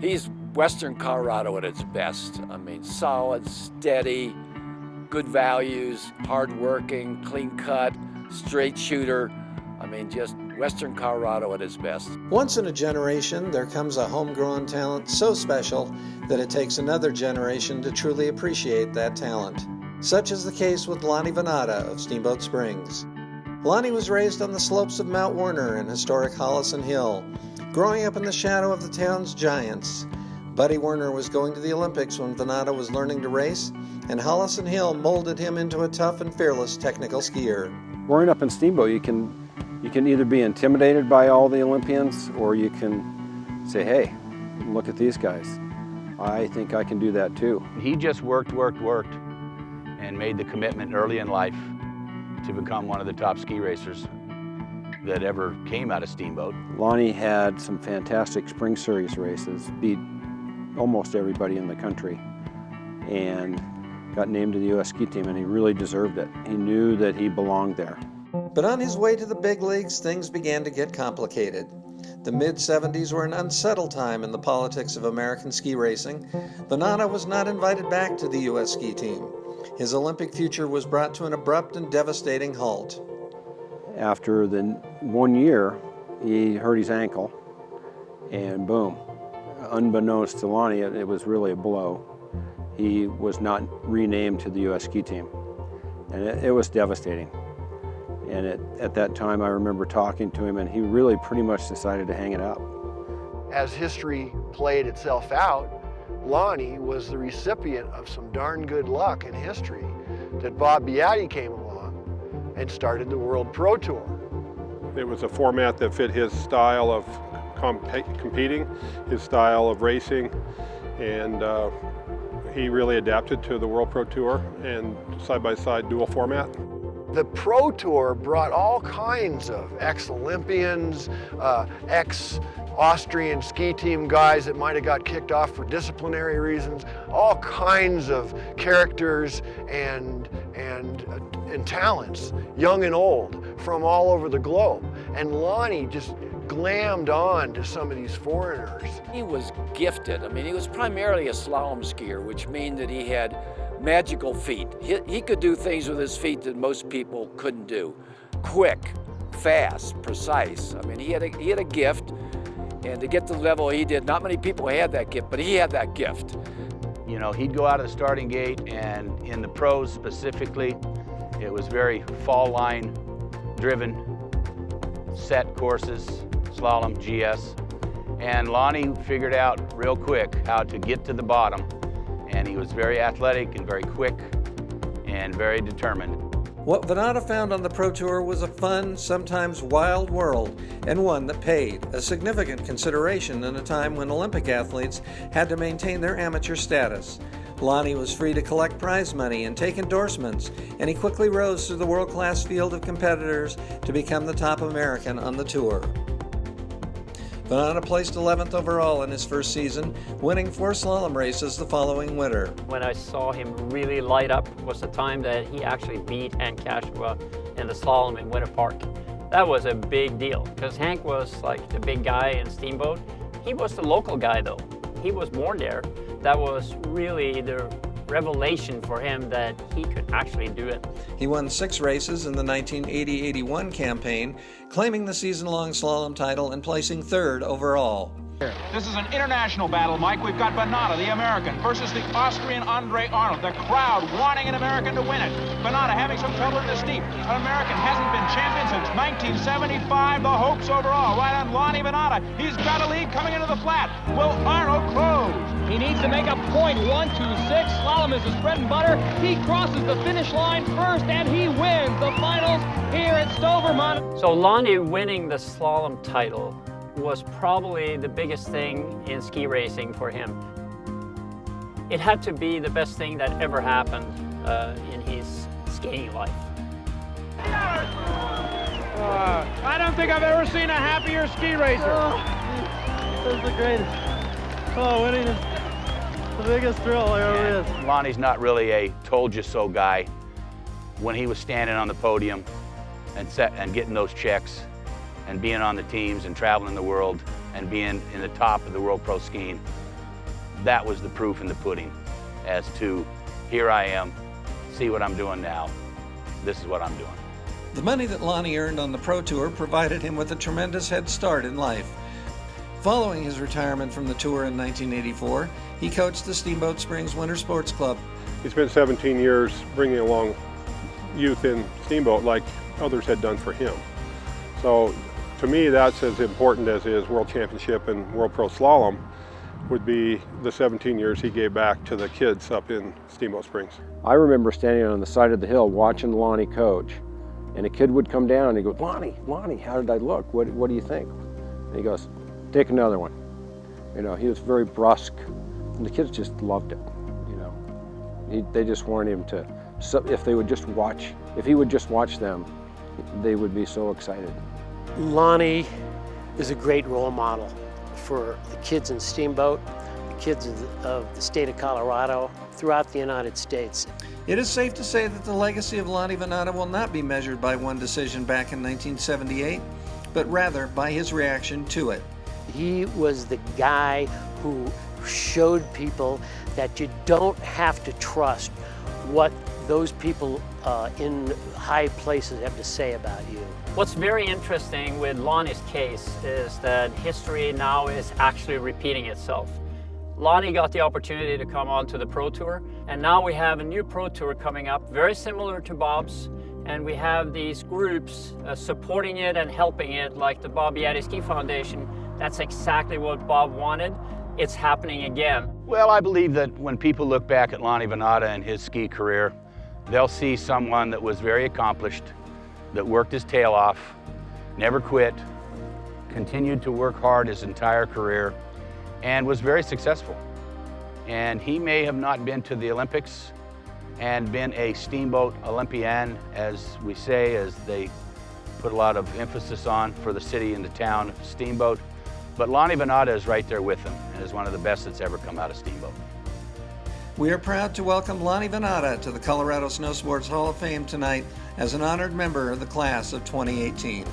He's Western Colorado at its best. I mean, solid, steady, good values, hardworking, clean cut, straight shooter. I mean, just Western Colorado at its best. Once in a generation, there comes a homegrown talent so special that it takes another generation to truly appreciate that talent. Such is the case with Lonny Vanatta of Steamboat Springs. Lonny was raised on the slopes of Mount Werner in historic Holliston Hill, growing up in the shadow of the town's giants. Buddy Werner was going to the Olympics when Vanatta was learning to race, and Holliston Hill molded him into a tough and fearless technical skier. Growing up in Steamboat, you can either be intimidated by all the Olympians, or you can say, hey, look at these guys. I think I can do that too. He just worked, and made the commitment early in life to become one of the top ski racers that ever came out of Steamboat. Lonny had some fantastic spring series races, beat almost everybody in the country, and got named to the U.S. ski team, and he really deserved it. He knew that he belonged there. But on his way to the big leagues, things began to get complicated. The mid-'70s were an unsettled time in the politics of American ski racing. Vanatta was not invited back to the U.S. ski team. His Olympic future was brought to an abrupt and devastating halt. After the 1 year, he hurt his ankle, and boom, unbeknownst to Lonny, it was really a blow. He was not renamed to the U.S. ski team, and it was devastating. And at that time, I remember talking to him, and he really pretty much decided to hang it up. As history played itself out, Lonny was the recipient of some darn good luck in history that Bob Beatty came along and started the World Pro Tour. It was a format that fit his style of competing, his style of racing, and he really adapted to the World Pro Tour and side-by-side dual format. The Pro Tour brought all kinds of ex-Olympians, ex-Austrian ski team guys that might have got kicked off for disciplinary reasons, all kinds of characters and talents, young and old, from all over the globe. And Lonny just glammed on to some of these foreigners. He was gifted. I mean, he was primarily a slalom skier, which means that he had magical feet. He could do things with his feet that most people couldn't do. Quick, fast, precise. I mean, he had a gift, and to get to the level he did, not many people had that gift, but he had that gift. You know, he'd go out of the starting gate, and in the pros specifically, it was very fall line driven, set courses, slalom, GS. And Lonny figured out real quick how to get to the bottom. And he was very athletic and very quick and very determined. What Vanatta found on the Pro Tour was a fun, sometimes wild world, and one that paid, a significant consideration in a time when Olympic athletes had to maintain their amateur status. Lonny was free to collect prize money and take endorsements, and he quickly rose through the world-class field of competitors to become the top American on the tour. Vanatta placed 11th overall in his first season, winning 4 slalom races the following winter. When I saw him really light up was the time that he actually beat Hank Cashua in the slalom in Winter Park. That was a big deal, because Hank was like the big guy in Steamboat. He was the local guy though. He was born there. That was really the revelation for him that he could actually do it. He won 6 races in the 1980-81 campaign, claiming the season-long slalom title and placing 3rd overall. This is an international battle, Mike. We've got Vanatta, the American, versus the Austrian Andre Arnold. The crowd wanting an American to win it. Vanatta having some trouble in the steep. An American hasn't been champion since 1975. The hopes overall right on Lonny Vanatta. He's got a lead coming into the flat. Will Arnold close? He needs to make a point. 1, 2, 6. Slalom is his bread and butter. He crosses the finish line first, and he wins the finals here at Stovermont. So Lonny winning the slalom title was probably the biggest thing in ski racing for him. It had to be the best thing that ever happened in his skating life. I don't think I've ever seen a happier ski racer. That's the greatest. Oh, winning is the biggest thrill there ever is. Lonny's not really a told-you-so guy. When he was standing on the podium and getting those checks, and being on the teams and traveling the world and being in the top of the World Pro Skiing, that was the proof in the pudding as to, here I am, see what I'm doing now, this is what I'm doing. The money that Lonny earned on the Pro Tour provided him with a tremendous head start in life. Following his retirement from the tour in 1984, he coached the Steamboat Springs Winter Sports Club. He spent 17 years bringing along youth in Steamboat like others had done for him. So to me, that's as important as his World Championship and World Pro Slalom would be the 17 years he gave back to the kids up in Steamboat Springs. I remember standing on the side of the hill watching Lonny coach, and a kid would come down and he goes, Lonny, how did I look? What do you think? And he goes, take another one. You know, he was very brusque, and the kids just loved it. You know, they just wanted him to, if he would just watch them, they would be so excited. Lonny is a great role model for the kids in Steamboat, the kids of the state of Colorado, throughout the United States. It is safe to say that the legacy of Lonny Vanatta will not be measured by one decision back in 1978, but rather by his reaction to it. He was the guy who showed people that you don't have to trust what those people in high places have to say about you. What's very interesting with Lonny's case is that history now is actually repeating itself. Lonny got the opportunity to come on to the Pro Tour, and now we have a new Pro Tour coming up, very similar to Bob's, and we have these groups supporting it and helping it, like the Bob Yeti Ski Foundation. That's exactly what Bob wanted. It's happening again. Well, I believe that when people look back at Lonny Vanatta and his ski career, they'll see someone that was very accomplished, that worked his tail off, never quit, continued to work hard his entire career, and was very successful. And he may have not been to the Olympics and been a Steamboat Olympian, as we say, as they put a lot of emphasis on for the city and the town of Steamboat. But Lonny Vanatta is right there with him and is one of the best that's ever come out of Steamboat. We are proud to welcome Lonny Vanatta to the Colorado Snowsports Hall of Fame tonight as an honored member of the class of 2018.